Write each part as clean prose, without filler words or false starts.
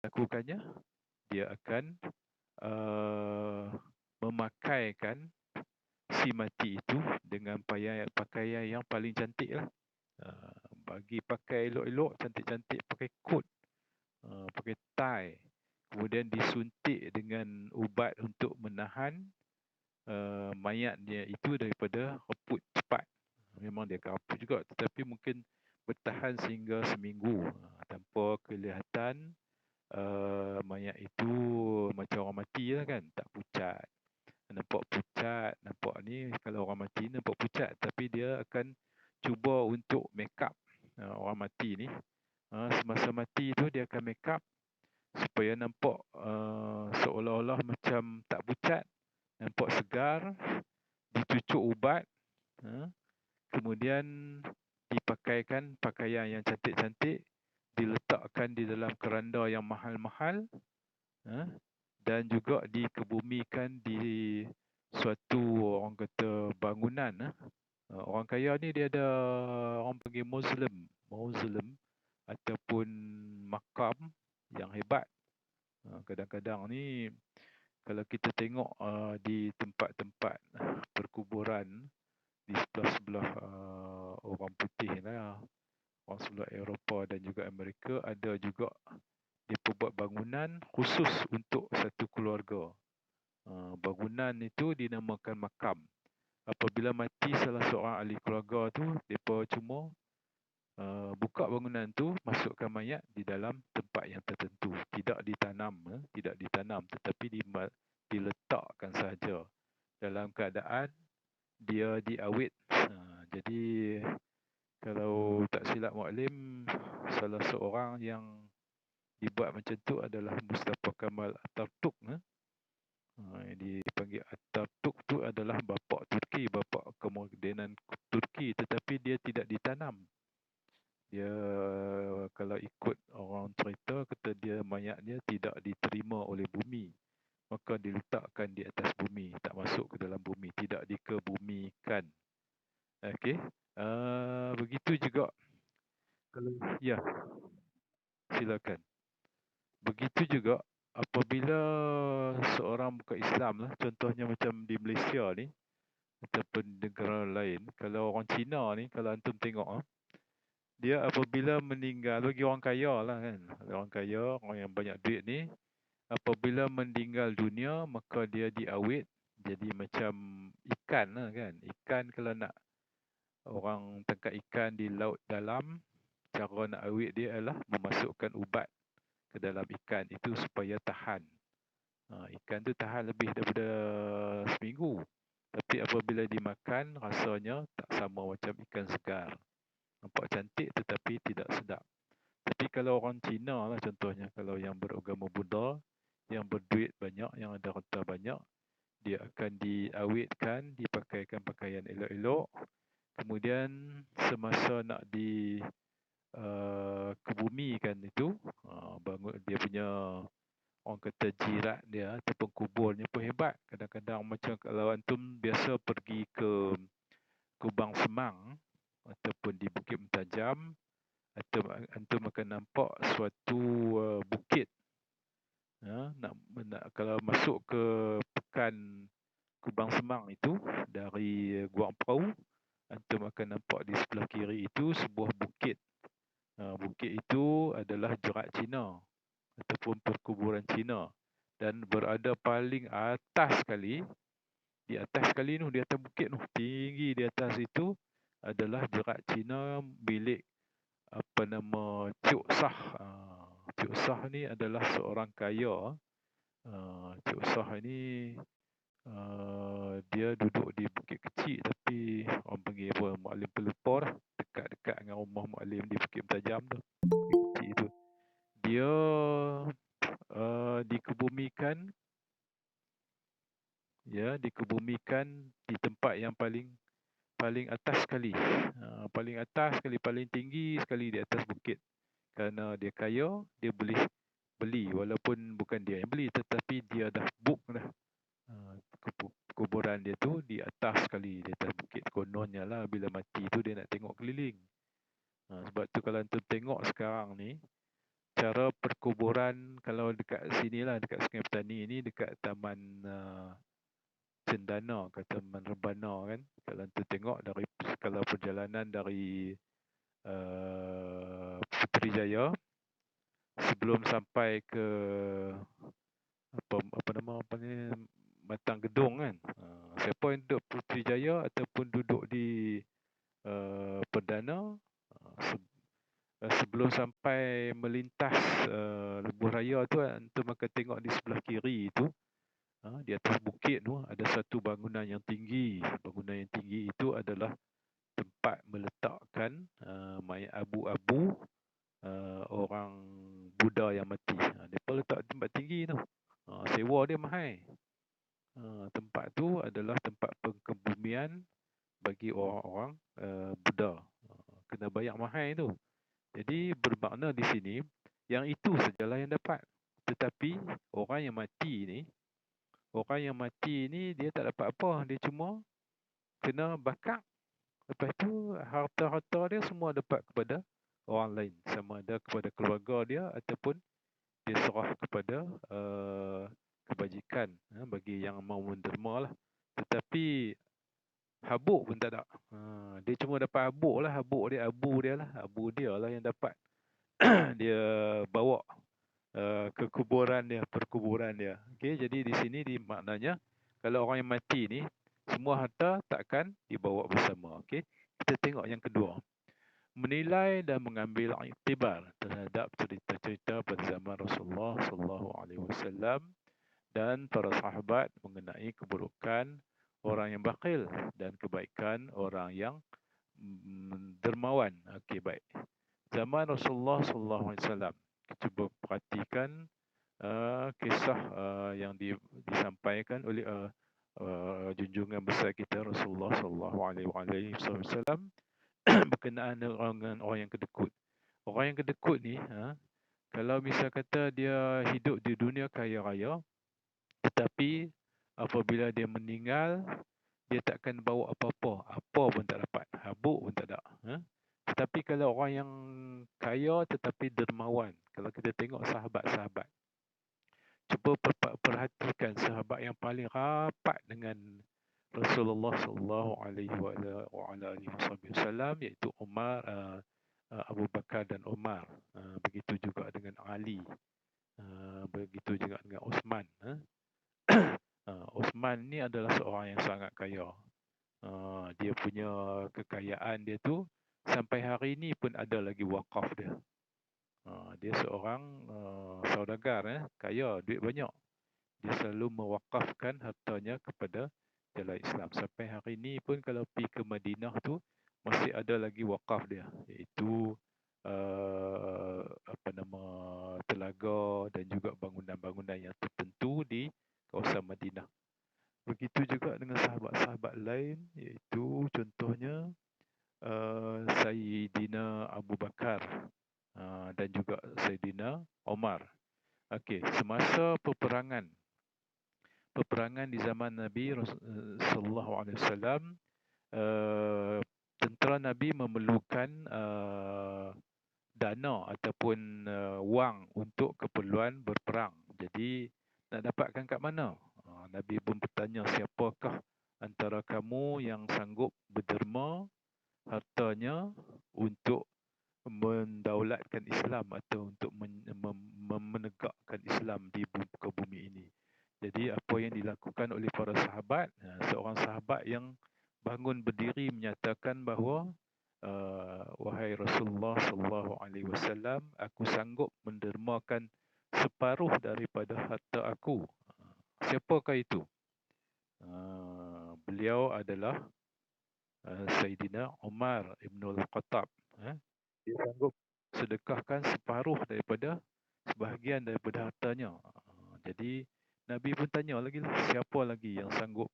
lakukannya, dia akan memakaikan si mati itu dengan pakaian yang paling cantik lah. Bagi pakai elok-elok, cantik-cantik, pakai coat, pakai tie, kemudian disuntik dengan ubat untuk menahan mayat dia itu daripada reput cepat. Memang dia akan reput juga, tetapi mungkin bertahan sehingga seminggu tanpa kelihatan mayat itu macam orang mati lah kan, tak pucat. Nampak pucat, nampak ni kalau orang mati nampak pucat, tapi dia akan cuba untuk make up orang mati ni. Semasa mati tu dia akan make up supaya nampak seolah-olah macam tak pucat, nampak segar, dicucuk ubat, kemudian dipakaikan pakaian yang cantik-cantik, diletakkan di dalam keranda yang mahal-mahal, dan juga dikebumikan di suatu, orang kata, bangunan. Orang kaya ni dia ada, orang panggil mausoleum ataupun makam yang hebat. Kadang-kadang ni kalau kita tengok di tempat-tempat perkuburan di sebelah-sebelah orang putih lah, orang sebelah Eropah dan juga Amerika, ada juga dia buat bangunan khusus untuk satu keluarga. Bangunan itu dinamakan makam. Apabila mati salah seorang ahli keluarga tu, mereka cuma buka bangunan tu, masukkan mayat di dalam tempat yang tertentu. Tidak ditanam, tetapi diletakkan sahaja dalam keadaan dia diawet. Jadi kalau tak silap Muklim, salah seorang yang dibuat macam tu adalah Mustafa Kamal Atatürk. Yang dipanggil Atatürk tu adalah bapa Turki, bapa kemodenan Turki, tetapi dia tidak ditanam. Dia, kalau ikut orang cerita, kata dia mayat dia tidak diterima oleh bumi, maka diletakkan di atas bumi, tak masuk ke dalam bumi, tidak dikebumikan. Okey. Begitu juga kalau ya, silakan. Begitu juga apabila seorang bukan Islam lah, contohnya macam di Malaysia ni ataupun negara lain, kalau orang Cina ni, kalau antum tengok, dia apabila meninggal, bagi orang kaya lah kan, orang kaya, orang yang banyak duit ni, apabila meninggal dunia, maka dia diawet jadi macam ikan lah kan. Ikan kalau nak orang tangkap ikan di laut dalam, cara nak awet dia adalah memasukkan ubat ke dalam ikan itu supaya tahan. Ikan tu tahan lebih daripada seminggu. Tapi apabila dimakan, rasanya tak sama macam ikan segar. Nampak cantik tetapi tidak sedap. Tapi kalau orang Cina lah contohnya, kalau yang beragama Buddha, yang berduit banyak, yang ada harta banyak, dia akan diawetkan, dipakaikan pakaian elok-elok. Kemudian semasa nak kebumikan itu, bangun dia punya, orang kata, jirat dia ataupun kuburnya pun hebat. Kadang-kadang macam kalau antum biasa pergi ke Kubang Semang ataupun di Bukit Mentajam, antum akan nampak suatu bukit. Kalau masuk ke pekan Kubang Semang itu dari Guang Perahu, antum akan nampak di sebelah kiri itu sebuah bukit. Bukit itu adalah jerat Cina ataupun perkuburan Cina, dan berada paling atas sekali. Di atas sekali tu, di atas bukit tu, tinggi di atas itu adalah jerat Cina milik Cuk Sah. Cuk Sah ni adalah seorang kaya. Cuk Sah ni dia duduk di bukit kecil, tapi orang panggil apa, Muklim Pelupor lah, dekat-dekat dengan rumah Muklim di Bukit Mentajam tu, kecil tu. Dia dikebumikan di tempat yang paling atas sekali. Paling atas sekali, paling tinggi sekali di atas bukit. Kerana dia kaya, dia boleh beli, walaupun bukan dia yang beli, tetapi dia dah book dah. Kuburan dia tu di atas sekali, di atas bukit. Kononnya lah bila mati tu dia nak tengok keliling. Sebab tu kalau antum tengok sekarang ni, cara perkuburan kalau dekat sinilah, dekat Sungai Petani ni, dekat Taman Cendana ke Taman Rebana kan. Kalau tu tengok dari kalau perjalanan dari Putrajaya sebelum sampai ke apa ni, Matang Gedong kan. Siapa yang duduk Putrajaya ataupun duduk di Perdana, sebelum sampai melintas Lebuh Raya tu, antum akan tengok di sebelah kiri tu, di atas bukit tu ada satu bangunan yang tinggi. Bangunan yang tinggi itu adalah tempat meletakkan mayat abu-abu orang Buddha yang mati. Mereka letak tempat tinggi tu. Sewa dia mahal. Tempat tu adalah tempat pengkebumian bagi orang-orang Buddha. Kena bayar mahal tu. Jadi bermakna di sini yang itu sajalah yang dapat. Tetapi orang yang mati ni dia tak dapat apa. Dia cuma kena bakar. Lepas tu harta-harta dia semua dapat kepada orang lain. Sama ada kepada keluarga dia ataupun dia serah kepada kebajikan bagi yang mau menderma lah. Tetapi habuk pun tak ada. Dia cuma dapat habuk lah. Habuk dia, abu dia lah. Abu dia lah yang dapat dia bawa ke kuburan dia, perkuburan dia. Okay, jadi di sini maknanya kalau orang yang mati ni semua harta takkan dibawa bersama. Okay, kita tengok yang kedua. Menilai dan mengambil iktibar terhadap cerita-cerita pada zaman Rasulullah SAW dan para sahabat mengenai keburukan orang yang bakhil dan kebaikan orang yang dermawan. Okey, baik. Zaman Rasulullah SAW, cuba perhatikan kisah yang disampaikan oleh junjungan besar kita Rasulullah SAW berkenaan dengan orang yang kedekut. Orang yang kedekut ni, kalau misal kata dia hidup di dunia kaya raya, tetapi apabila dia meninggal, dia takkan bawa apa-apa. Apa pun tak dapat. Habuk pun tak ada. Tetapi kalau orang yang kaya tetapi dermawan, kalau kita tengok sahabat-sahabat, cuba perhatikan sahabat yang paling rapat dengan Rasulullah SAW, iaitu Umar, Abu Bakar dan Umar. Begitu juga dengan Ali. Begitu juga dengan Osman. Osman ni adalah seorang yang sangat kaya. Dia punya kekayaan dia tu sampai hari ini pun ada lagi wakaf dia. Dia seorang saudagar, kaya, duit banyak. Dia selalu mewakafkan hartanya kepada jalan Islam. Sampai hari ini pun kalau pergi ke Madinah tu masih ada lagi wakaf dia, iaitu telaga dan juga bangunan-bangunan yang tertentu di kawasan Madinah. Begitu juga dengan sahabat-sahabat lain, iaitu contohnya Sayyidina Abu Bakar dan juga Sayyidina Umar. Okey, semasa peperangan di zaman Nabi sallallahu alaihi wasallam, tentera Nabi memerlukan dana ataupun wang untuk keperluan berperang. Jadi nak dapatkan kat mana? Nabi pun bertanya, siapakah antara kamu yang sanggup berderma hartanya untuk mendaulatkan Islam atau untuk menegakkan Islam di muka bumi ini. Jadi apa yang dilakukan oleh para sahabat, seorang sahabat yang bangun berdiri menyatakan bahawa wahai Rasulullah SAW, aku sanggup mendermakan separuh daripada harta aku. Siapakah itu? Beliau adalah Sayyidina Umar Ibn Al-Khattab. Dia sanggup sedekahkan separuh daripada sebahagian daripada hartanya. Jadi Nabi pun tanya lagi, siapa lagi yang sanggup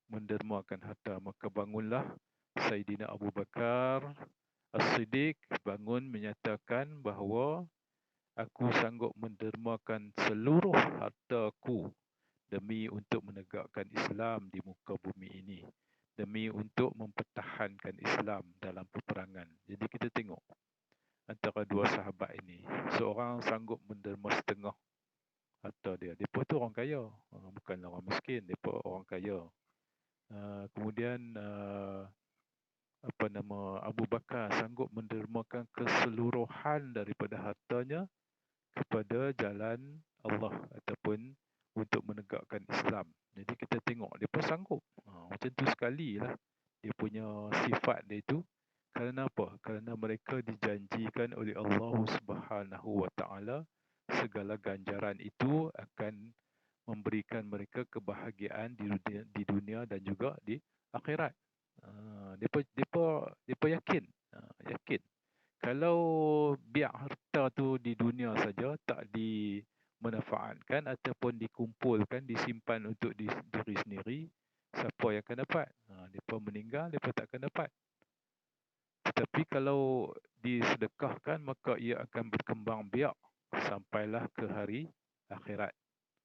mendermakan harta? Maka bangunlah Sayyidina Abu Bakar As-Siddiq, bangun menyatakan bahawa aku sanggup mendermakan seluruh hartaku demi untuk menegakkan Islam di muka bumi ini, demi untuk mempertahankan Islam dalam peperangan. Jadi kita tengok antara dua sahabat ini, seorang sanggup sanggup menderma setengah harta dia. Depa tu orang kaya, bukanlah orang miskin, depa orang kaya. Kemudian Abu Bakar sanggup mendermakan keseluruhan daripada hartanya kepada jalan Allah ataupun untuk menegakkan Islam. Jadi kita tengok depa sanggup. Macam tu sekali lah dia punya sifat dia itu. Kerana apa? Kerana mereka dijanjikan oleh Allah Subhanahu Wa Taala segala ganjaran itu akan memberikan mereka kebahagiaan di dunia dan juga di akhirat. Depa yakin, yakin. Kalau biar harta tu di dunia saja tak dimanfaatkan ataupun dikumpulkan, disimpan untuk diri sendiri, siapa yang akan dapat? Depa meninggal, depa tak akan dapat. Tetapi kalau disedekahkan, maka ia akan berkembang biak sampailah ke hari akhirat.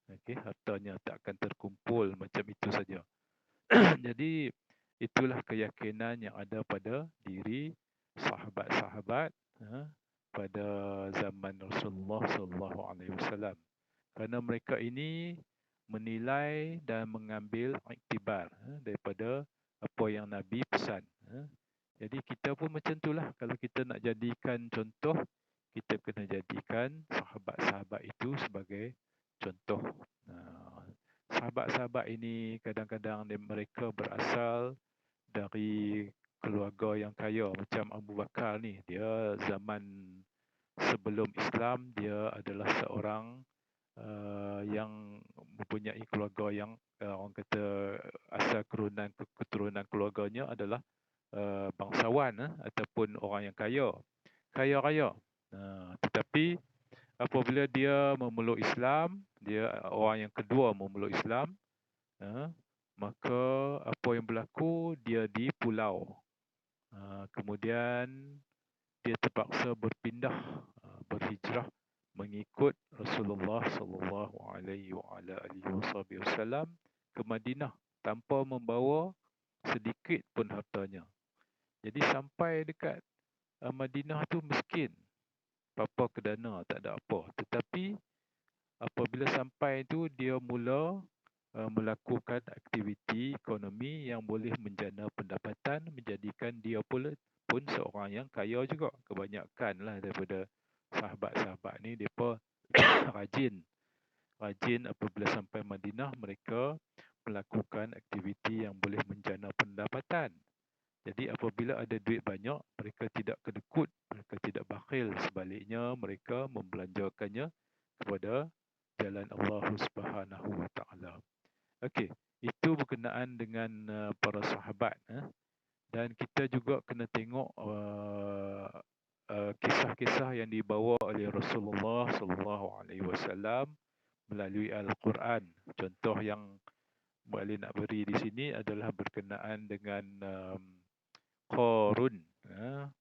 Okey, hartanya tak akan terkumpul macam itu saja. Jadi itulah keyakinan yang ada pada diri sahabat-sahabat pada zaman Rasulullah sallallahu alaihi wasallam. Kerana mereka ini menilai dan mengambil iktibar daripada apa yang Nabi pesan. Jadi kita pun macam itulah. Kalau kita nak jadikan contoh, kita kena jadikan sahabat-sahabat itu sebagai contoh. Sahabat-sahabat ini kadang-kadang mereka berasal dari keluarga yang kaya. Macam Abu Bakar ni, dia zaman sebelum Islam, dia adalah seorang yang mempunyai keluarga yang orang kata asal keturunan keluarganya adalah bangsawan ataupun orang yang kaya raya. Tetapi apabila dia memeluk Islam, dia orang yang kedua memeluk Islam, maka apa yang berlaku, dia di pulau. Kemudian dia terpaksa berpindah, berhijrah mengikut Rasulullah sallallahu alaihi wasallam ke Madinah tanpa membawa sedikit pun hartanya. Jadi sampai dekat Madinah tu miskin. Apa kedana, tak ada apa. Tetapi apabila sampai tu dia mula melakukan aktiviti ekonomi yang boleh menjana pendapatan, menjadikan dia pun seorang yang kaya juga. Kebanyakan lah daripada sahabat-sahabat ni, mereka rajin apabila sampai Madinah, mereka melakukan aktiviti yang boleh menjana pendapatan. Jadi apabila ada duit banyak, mereka tidak kedekut, mereka tidak bakhil. Sebaliknya, mereka membelanjakannya kepada jalan Allah Subhanahu Wa Taala. Okey, itu berkenaan dengan para sahabat. Dan kita juga kena tengok kisah-kisah yang dibawa oleh Rasulullah sallallahu alaihi wasallam melalui Al-Quran. Contoh yang boleh nak beri di sini adalah berkenaan dengan Qarun.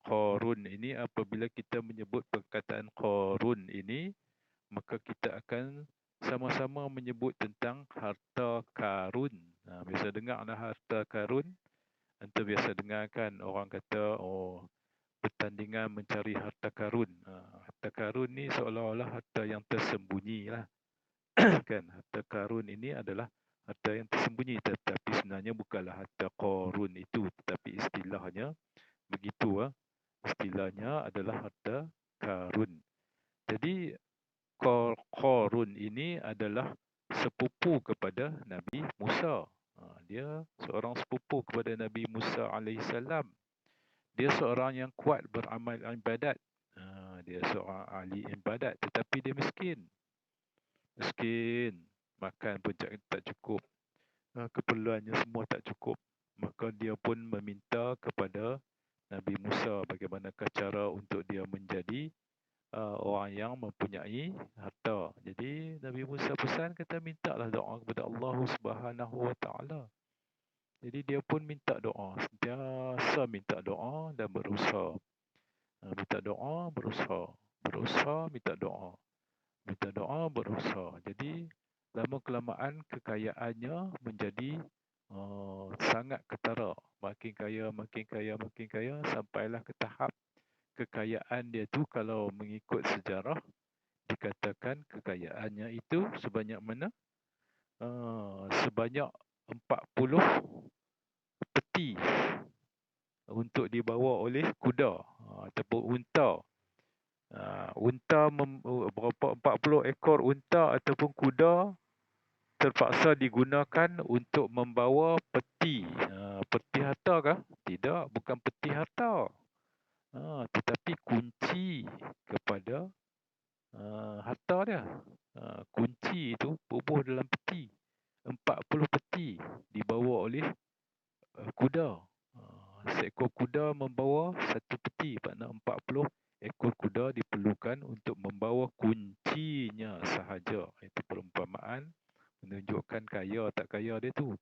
Qarun ini, apabila kita menyebut perkataan Qarun ini, maka kita akan sama-sama menyebut tentang harta karun. Biasa dengar harta karun. Anda biasa dengar kan orang kata, pertandingan mencari harta karun. Harta karun ni seolah-olah harta yang tersembunyi lah. Kan, harta karun ini adalah harta yang tersembunyi, tetapi sebenarnya bukanlah harta Qarun itu, tetapi istilahnya begitu. Istilahnya adalah harta karun. Jadi Qarun ini adalah sepupu kepada Nabi Musa. Dia seorang sepupu kepada Nabi Musa alaihissalam. Dia seorang yang kuat beramal ibadat. Dia seorang ahli ibadat, tetapi dia miskin. Makan pun tak cukup, keperluannya semua tak cukup. Maka dia pun meminta kepada Nabi Musa bagaimanakah cara untuk dia menjadi orang yang mempunyai harta. Jadi Nabi Musa pesan, kata mintalah doa kepada Allah Subhanahu Wa Taala. Jadi dia pun minta doa, sentiasa minta doa dan berusaha. Minta doa, berusaha, minta doa. Minta doa, berusaha. Jadi lama kelamaan kekayaannya menjadi sangat ketara. Makin kaya, sampailah ke tahap kekayaan dia tu kalau mengikut sejarah, dikatakan kekayaannya itu sebanyak mana? Sebanyak 40 peti untuk dibawa oleh kuda ataupun unta. Berapa 40 ekor unta ataupun kuda terpaksa digunakan untuk membawa peti. Peti harta kah? Tidak, bukan peti harta. Tetapi kunci kepada harta dia. Kunci itu bubuh dalam peti. 40 peti dibawa oleh kuda. Seekor kuda membawa satu peti. Maknanya 40 ekor kuda diperlukan untuk membawa kuncinya sahaja. Itu perumpamaan menunjukkan kaya tak kaya dia tu.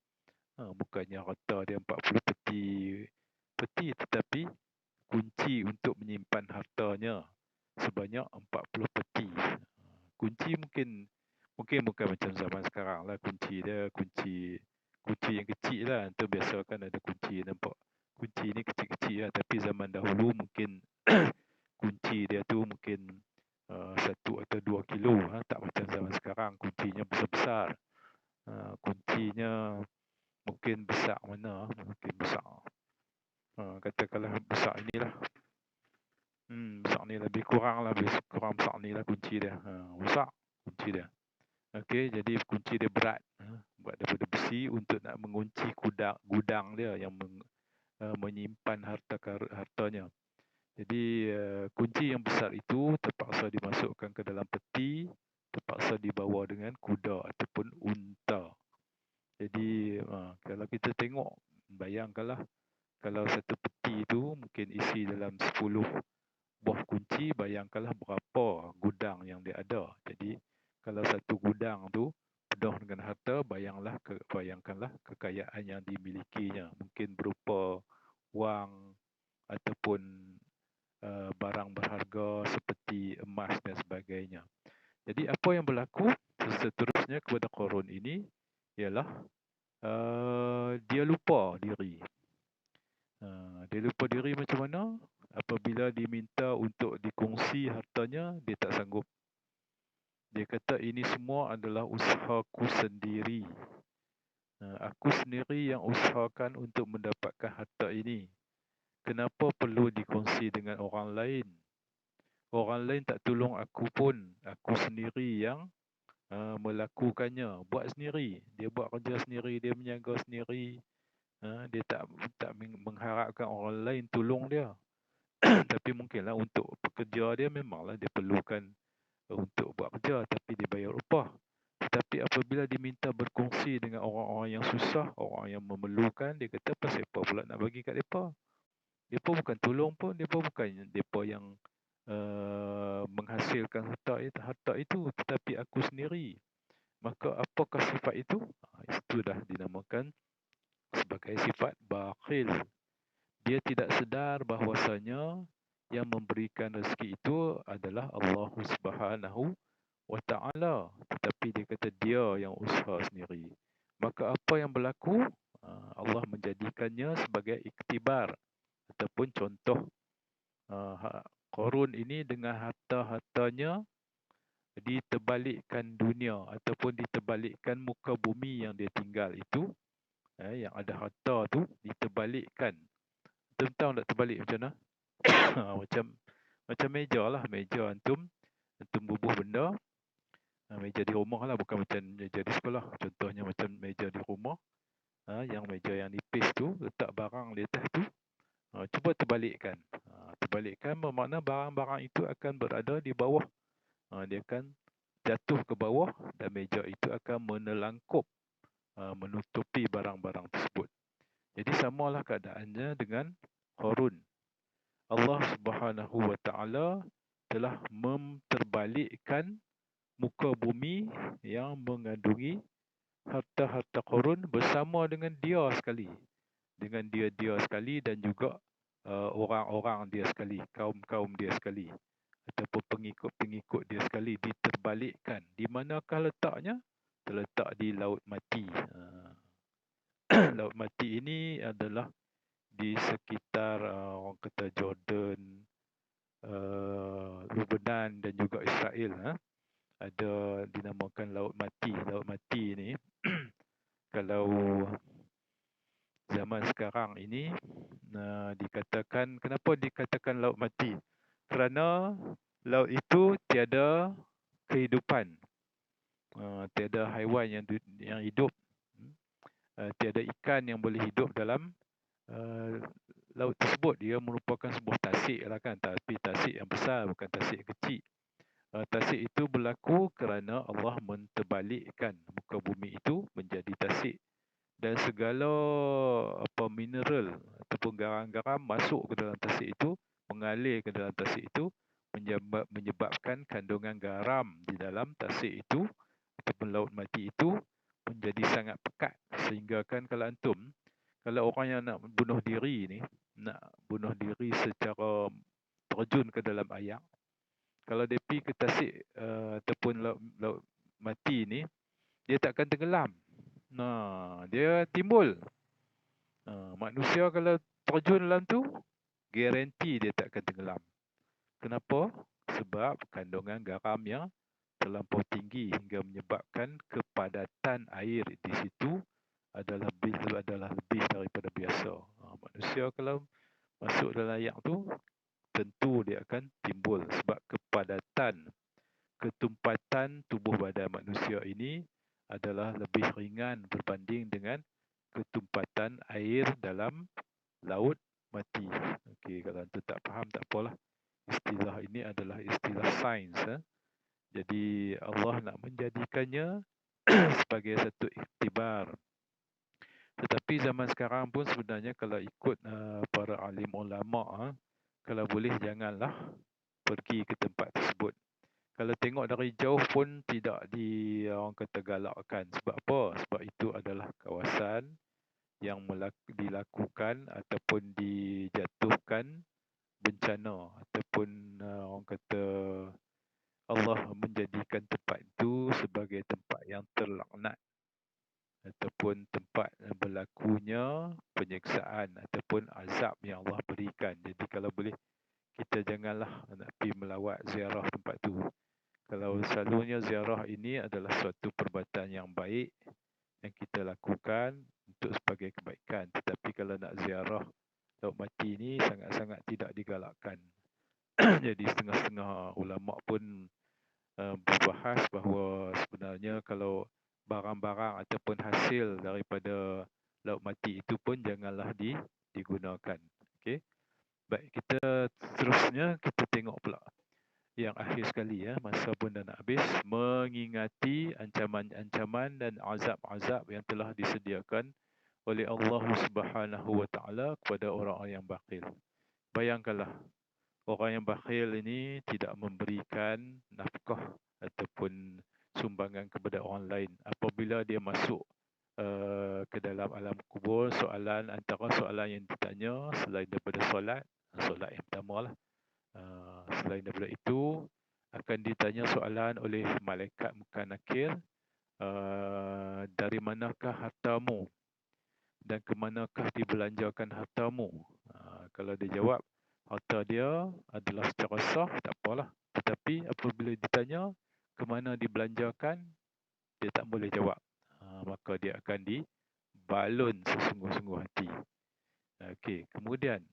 Bukannya harta dia 40 peti tetapi kunci untuk menyimpan hartanya sebanyak 40 peti. Kunci mungkin bukan macam zaman sekarang lah. Kunci dia kunci yang kecil lah. Itu biasa kan ada kunci, nampak kunci ni kecil-kecil lah. Tapi zaman dahulu mungkin kunci dia tu mungkin 1 atau 2 kilo. Tak macam zaman sekarang kuncinya besar-besar. Kuncinya mungkin besar mana? Mungkin besar. Katakanlah besar inilah. Besar ni lebih kurang besar ni lah kunci dia. Besar kunci dia. Okey, jadi kunci dia berat. Buat daripada besi untuk nak mengunci gudang dia yang menyimpan hartanya. Jadi kunci yang besar itu terpaksa dimasukkan ke dalam peti, terpaksa dibawa dengan kuda ataupun unta. Jadi kalau kita tengok, bayangkanlah kalau satu peti itu mungkin isi dalam 10 buah kunci, bayangkanlah berapa gudang yang dia ada. Jadi kalau satu gudang tu penuh dengan harta, bayangkanlah kekayaan yang dimilikinya. Mungkin berupa wang ataupun barang berharga seperti emas dan sebagainya. Jadi apa yang berlaku seterusnya kepada Qarun ini ialah dia lupa diri. Dia lupa diri macam mana? Apabila diminta untuk dikongsi hartanya, dia tak sanggup. Dia kata ini semua adalah usahaku sendiri. Aku sendiri yang usahakan untuk mendapatkan harta ini. Kenapa perlu dikongsi dengan orang lain? Orang lain tak tolong aku pun. Aku sendiri yang melakukannya. Buat sendiri. Dia buat kerja sendiri. Dia menjaga sendiri. Dia tak mengharapkan orang lain tolong dia. Tapi mungkinlah untuk pekerja dia memanglah dia perlukan untuk buat kerja, tapi dia bayar upah. Tetapi apabila diminta berkongsi dengan orang-orang yang susah, orang yang memerlukan, dia kata pasal apa pula nak bagi kat mereka? Mereka bukan tolong pun, mereka bukan mereka yang menghasilkan harta itu, tetapi aku sendiri. Maka apakah sifat itu? Itu dah dinamakan sebagai sifat bakhil. Dia tidak sedar bahawasanya yang memberikan rezeki itu adalah Allah Subhanahu wa ta'ala. Tetapi dia kata dia yang usaha sendiri. Maka apa yang berlaku? Allah menjadikannya sebagai iktibar ataupun contoh. Qarun ini dengan harta-hartanya diterbalikkan dunia ataupun diterbalikkan muka bumi yang dia tinggal itu. Yang ada harta tu diterbalikkan. Tahu tak terbalik macam mana? macam meja lah. Meja antum bubuh benda. Meja di rumah lah, bukan macam meja di sekolah. Contohnya macam meja di rumah. Yang meja yang nipis tu, letak barang di atas tu. Cuba terbalikkan. Terbalikkan bermakna barang-barang itu akan berada di bawah. Dia akan jatuh ke bawah dan meja itu akan menelangkup, menutupi barang-barang tersebut. Jadi samalah keadaannya dengan Qarun. Allah Subhanahu wa ta'ala telah memterbalikkan muka bumi yang mengandungi harta-harta Qarun bersama dengan dia sekali. Dengan dia sekali dan juga orang-orang dia sekali, kaum-kaum dia sekali. Ataupun pengikut-pengikut dia sekali diterbalikkan. Di manakah letaknya? Terletak di Laut Mati. Laut Mati ini adalah di sekitar orang kata Jordan, Lebanon dan juga Israel. ada dinamakan laut mati. Laut mati ni kalau zaman sekarang ini dikatakan, kenapa dikatakan laut mati? Kerana laut itu tiada kehidupan, tiada haiwan yang hidup, tiada ikan yang boleh hidup dalam laut tersebut. Dia merupakan sebuah tasik lah kan, tapi tasik yang besar, bukan tasik kecil. Tasik itu berlaku kerana Allah menterbalikkan muka bumi itu menjadi tasik, dan segala mineral ataupun garam-garam masuk ke dalam tasik itu, mengalir ke dalam tasik itu, menyebabkan kandungan garam di dalam tasik itu ataupun laut mati itu menjadi sangat pekat, sehingga kan kalau orang yang nak bunuh diri ni, nak bunuh diri secara terjun ke dalam air, kalau dia pergi ke tasik ataupun laut mati ni, dia takkan tenggelam. Dia timbul. Manusia kalau terjun dalam tu, garanti dia takkan tenggelam. Kenapa? Sebab kandungan garam yang terlampau tinggi hingga menyebabkan kepadatan air di situ adalah lebih daripada biasa. Manusia kalau masuk dalam air tu, tentu dia akan timbul sebab ketumpatan tubuh badan manusia ini adalah lebih ringan berbanding dengan ketumpatan air dalam laut mati. Okey, kalau antum tak faham tak apalah. Istilah ini adalah istilah sains. Jadi Allah nak menjadikannya sebagai satu iktibar. Tetapi zaman sekarang pun sebenarnya kalau ikut para alim ulama, kalau boleh janganlah pergi ke tempat tersebut. Kalau tengok dari jauh pun tidak orang kata galakkan. Sebab apa? Sebab itu adalah kawasan yang dilakukan ataupun dijatuhkan bencana, ataupun orang kata Allah menjadikan tempat itu sebagai tempat yang terlaknat, ataupun tempat berlakunya penyiksaan ataupun azab yang Allah berikan. Jadi kalau boleh, kita janganlah nak pergi melawat ziarah tempat tu. Kalau selalunya ziarah ini adalah suatu perbuatan yang baik yang kita lakukan untuk sebagai kebaikan. Tetapi kalau nak ziarah laut mati ni sangat-sangat tidak digalakkan. Jadi setengah-setengah ulama pun berbahas bahawa sebenarnya kalau barang-barang ataupun hasil daripada laut mati itu pun janganlah digunakan. Okey. Baik, kita seterusnya kita tengok pula yang akhir sekali, masa pun dah nak habis. Mengingati ancaman-ancaman dan azab-azab yang telah disediakan oleh Allah Subhanahu Wa Taala kepada orang-orang yang bakhil. Bayangkanlah, orang yang bakhil ini tidak memberikan nafkah ataupun sumbangan kepada orang lain. Apabila dia masuk ke dalam alam kubur, antara soalan yang ditanya selain daripada solat yang pertama lah. Selain daripada itu, akan ditanya soalan oleh malaikat munkar nakir, dari manakah hartamu dan ke manakah dibelanjakan hartamu. Kalau dia jawab harta dia adalah secara sah, tak apalah. Tetapi apabila ditanya ke mana dibelanjakan, dia tak boleh jawab. Maka dia akan dibalun sesungguh-sungguh hati. Okey, kemudian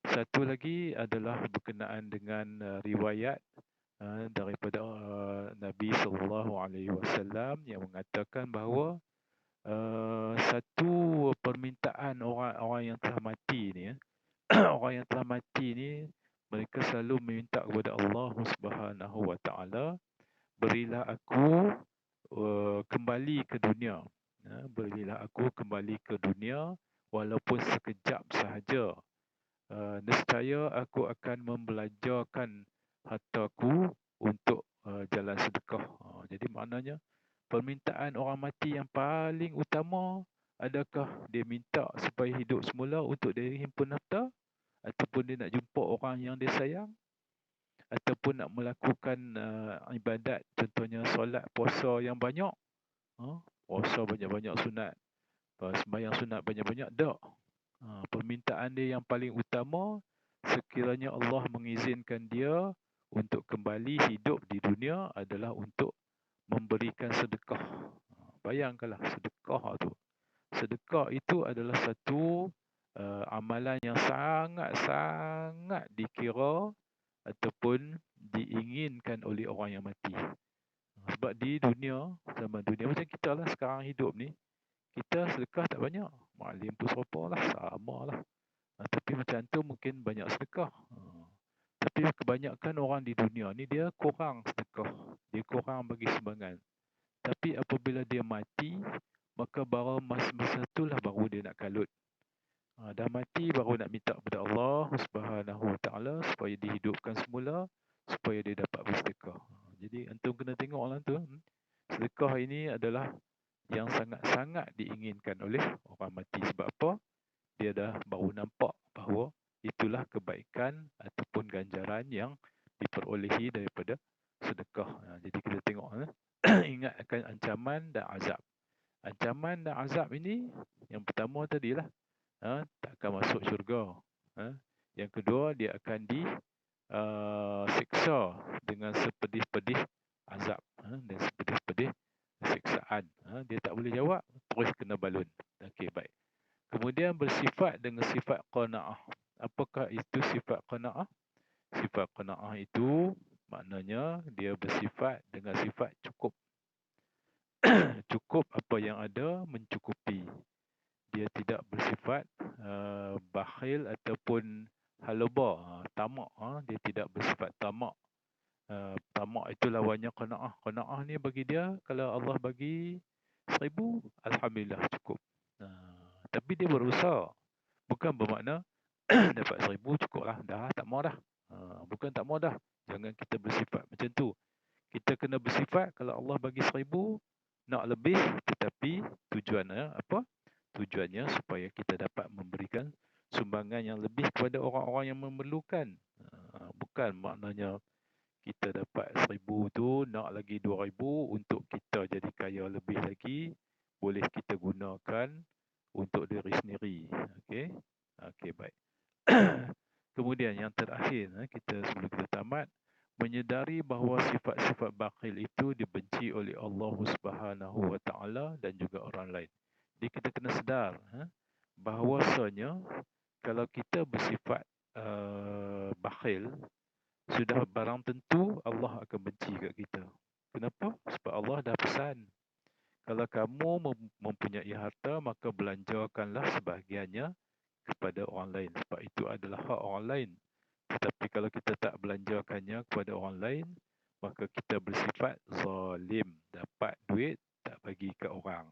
satu lagi adalah berkenaan dengan riwayat daripada Nabi SAW yang mengatakan bahawa satu permintaan orang yang telah mati ni, orang yang telah mati ni, mereka selalu meminta kepada Allah Subhanahu Wa Taala, berilah aku kembali ke dunia. Berilah aku kembali ke dunia walaupun sekejap sahaja. Nescaya aku akan membelanjakan hartaku untuk jalan sedekah. Jadi maknanya permintaan orang mati yang paling utama, adakah dia minta supaya hidup semula untuk dia himpun harta, ataupun dia nak jumpa orang yang dia sayang, ataupun nak melakukan ibadat, contohnya solat, puasa yang banyak. Puasa banyak-banyak sunat, sembahyang sunat banyak-banyak, tak. Permintaan dia yang paling utama, sekiranya Allah mengizinkan dia untuk kembali hidup di dunia adalah untuk memberikan sedekah. Bayangkanlah sedekah tu. Sedekah itu adalah satu amalan yang sangat-sangat dikira ataupun diinginkan oleh orang yang mati. Sebab di dunia, zaman dunia macam kita lah sekarang hidup ni, kita sedekah tak banyak. Maklim pun serupa lah, sama lah. Tapi macam tu mungkin banyak sedekah. Tapi kebanyakan orang di dunia ni dia kurang sedekah. Dia kurang bagi sumbangan. Tapi apabila dia mati, maka baru masa itulah baru dia nak kalut. Dah mati baru nak minta kepada Allah Subhanahu Wa Taala supaya dihidupkan semula, supaya dia dapat bersedekah. Jadi antum kena tengoklah tu. Sedekah ini adalah yang sangat-sangat diinginkan oleh orang mati. Sebab apa? Dia dah baru nampak bahawa itulah kebaikan ataupun ganjaran yang diperolehi daripada sedekah. Jadi kita tengok, ingat akan ancaman dan azab. Ancaman dan azab ini, yang pertama tadilah, tak akan masuk syurga. Yang kedua, dia akan disiksa dengan sepedih-pedih azab dan sepedih-pedih siksaan. Dia tak boleh jawab, terus kena balun. Okey, baik. Kemudian bersifat dengan sifat qanaah. Apakah itu sifat qanaah? Sifat qanaah itu maknanya dia bersifat dengan sifat cukup. Cukup apa yang ada mencukupi. Dia tidak bersifat bakhil ataupun halaba, tamak. Dia tidak bersifat tamak. Tamak itu lawannya qanaah. Qanaah ni bagi dia, kalau Allah bagi 1000, alhamdulillah cukup. Tapi dia berusaha. Bukan bermakna dapat 1000 cukup lah. Dah tak mau dah. Bukan tak mau dah. Jangan kita bersifat macam tu. Kita kena bersifat kalau Allah bagi 1000, nak lebih, tetapi tujuannya apa? Tujuannya supaya kita dapat memberikan sumbangan yang lebih kepada orang-orang yang memerlukan. Bukan maknanya kita dapat 1000 tu nak lagi 2000 untuk kita jadi kaya lebih lagi, boleh kita gunakan untuk diri sendiri. Okey. Okey, baik. Kemudian yang terakhir, sebelum kita tamat, menyedari bahawa sifat-sifat bakhil itu dibenci oleh Allah Subhanahu Wa Taala dan juga orang lain. Jadi kita kena sedar bahawasanya kalau kita bersifat bakhil, sudah barang tentu Allah akan benci kat kita. Kenapa? Sebab Allah dah pesan, kalau kamu mempunyai harta, maka belanjakanlah sebahagiannya kepada orang lain. Sebab itu adalah hak orang lain. Tetapi kalau kita tak belanjakannya kepada orang lain, maka kita bersifat zalim. Dapat duit, tak bagi ke orang.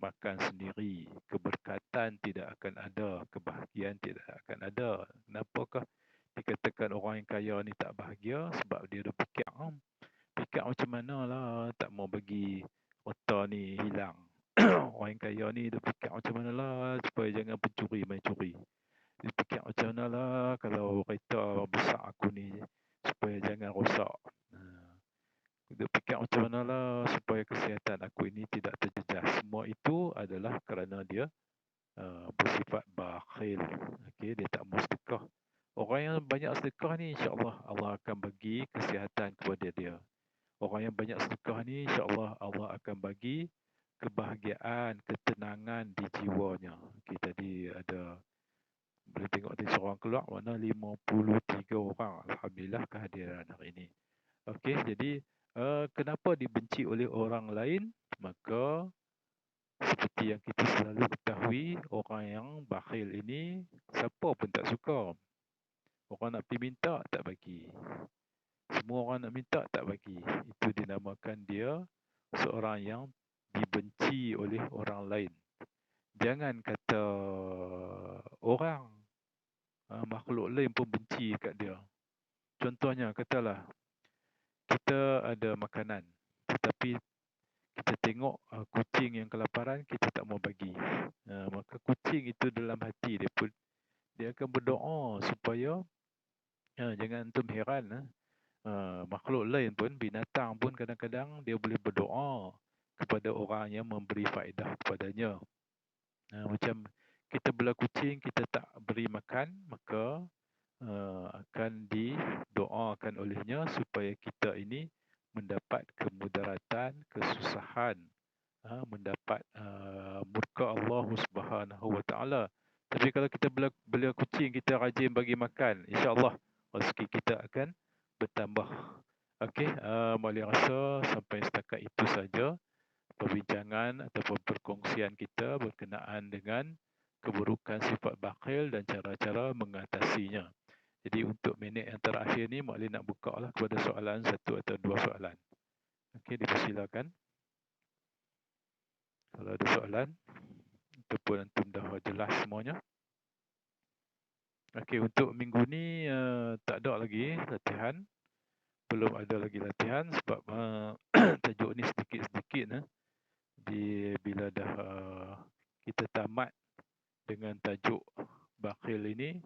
Makan sendiri. Keberkatan tidak akan ada. Kebahagiaan tidak akan ada. Kenapakah dikatakan orang yang kaya ni tak bahagia? Sebab dia ada fikir. Fikir macam mana lah tak mau bagi harta ni hilang. Orang yang kaya ni dia fikir macam mana lah supaya jangan pencuri main curi. Dia fikir macam mana lah kalau kereta besar aku ni supaya jangan rosak. Dia fikir macam mana lah supaya kesihatan aku ini tidak terjejas. Semua itu adalah kerana dia bersifat bakhil. Okay, dia tak mau sedekah. Orang yang banyak sedekah ni, insya-Allah Allah akan bagi kesihatan kepada dia. Orang yang banyak sedekah ni, insya-Allah Allah akan bagi kebahagiaan, ketenangan di jiwanya. Okay, tadi ada, boleh tengok tadi seorang keluar, mana 53 orang. Alhamdulillah kehadiran hari ini. Okey, jadi kenapa dibenci oleh orang lain? Maka seperti yang kita selalu ketahui, orang yang bakhil ini siapa pun tak suka. Orang nak pergi minta, tak bagi. Semua orang nak minta, tak bagi. Itu dinamakan dia seorang yang dibenci oleh orang lain. Jangan kata orang, makhluk lain pun benci kat dia. Contohnya, katalah kita ada makanan, tetapi kita tengok kucing yang kelaparan, kita tak mau bagi. Maka kucing itu dalam hati dia pun, dia akan berdoa supaya, jangan antum heran, makhluk lain pun, binatang pun kadang-kadang dia boleh berdoa kepada orang yang memberi faedah kepadanya. Macam kita bela kucing, kita tak beri makan, maka akan didoakan olehnya supaya kita ini mendapat kemudaratan, kesusahan, mendapat murka Allah Subhanahu Wa Taala. Tapi kalau kita bela kucing, kita rajin bagi makan, insya-Allah rezeki kita akan bertambah. Okey, Maulia rasa sampai setakat itu saja perbincangan ataupun perkongsian kita berkenaan dengan keburukan sifat bakhil dan cara-cara mengatasinya. Jadi untuk minit yang terakhir ni, Mak Lin nak buka lah kepada soalan satu atau dua soalan. Okey, dipersilakan. Kalau ada soalan, ataupun antum dah jelas semuanya. Okey, untuk minggu ni tak ada lagi latihan. Belum ada lagi latihan sebab tajuk ni sedikit-sedikit. Bila dah kita tamat dengan tajuk bakhil ini,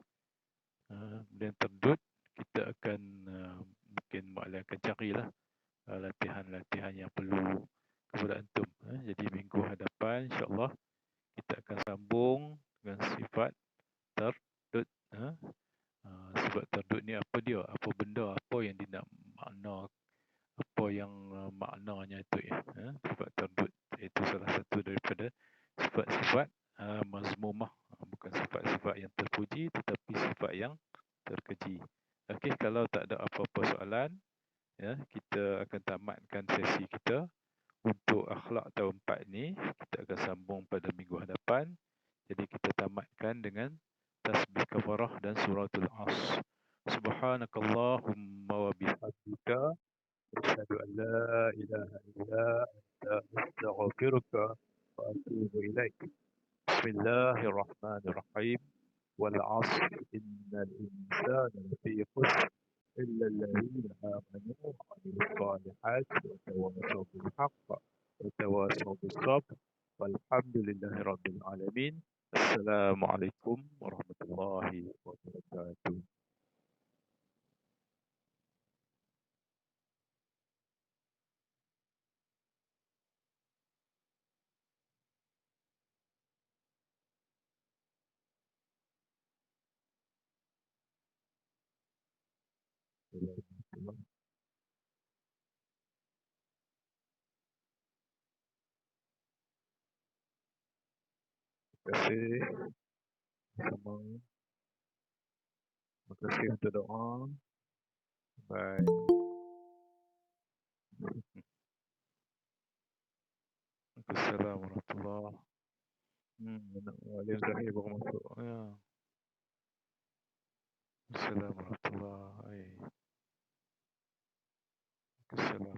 dan terdut, kita akan mungkin Mak Lin akan carilah latihan-latihan yang perlu kepada antum. Jadi minggu hadapan insya-Allah kita akan sambung dengan sifat terdut. Sifat terdut ni apa dia? Apa benda? Apa yang dia nak makna? Apa yang maknanya itu ya? Sifat terdut itu salah satu daripada sifat-sifat mazmumah. Bukan sifat-sifat yang terpuji tetapi sifat yang terkeji. Okey, kalau tak ada apa-apa soalan, ya, kita akan tamatkan sesi kita untuk akhlak tahun 4 ni. Kita akan sambung pada minggu hadapan. Jadi kita tamatkan dengan tasbih kafarah dan suratul As. Subhanakallahumma wa bihamdika asyhadu an la ilaha illa anta astaghfiruka wa atubu ilaik. Bismillahirrahmanirrahim. Wal 'asr innal insana lafi khusr إلا الذين آمنوا وعملوا الصالحات وتواصوا بالحق وتواصوا بالصبر والحمد لله رب العالمين. السلام عليكم ورحمة الله وبركاته. Terima kasih semua. Terima kasih untuk doa. Bye. Assalamualaikum warahmatullahi wabarakatuh. Alim Zahir baru masuk. Ya. Assalamualaikum warahmatullahi wabarakatuh.